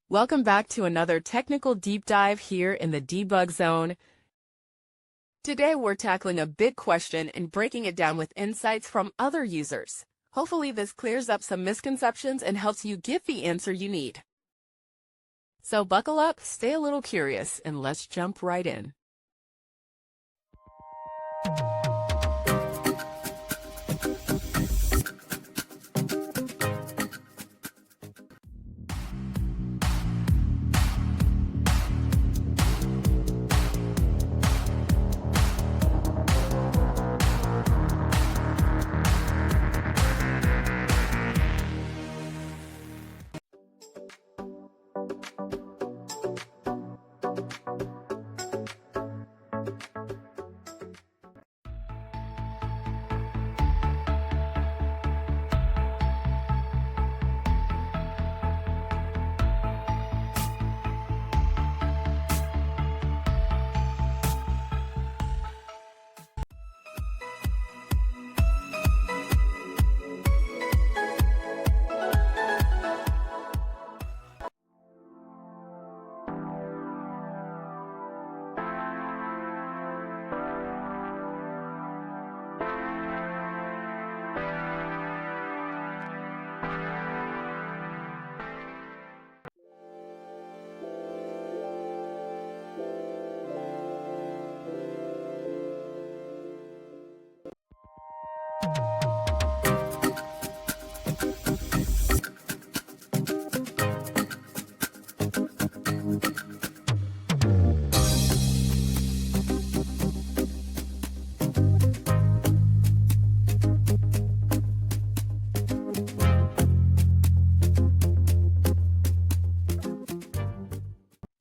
Welcome back to another technical deep dive here in the debug zone. Today we're tackling a big question and breaking it down with insights from other users. Hopefully this clears up some misconceptions and helps you get the answer you need. So buckle up, stay a little curious, and let's jump right in.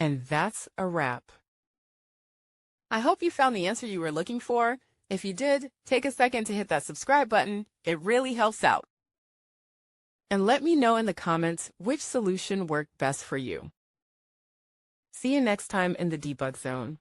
And that's a wrap. I hope you found the answer you were looking for. If you did, take a second to hit that subscribe button. It really helps out. And let me know in the comments which solution worked best for you. See you next time in the debug zone.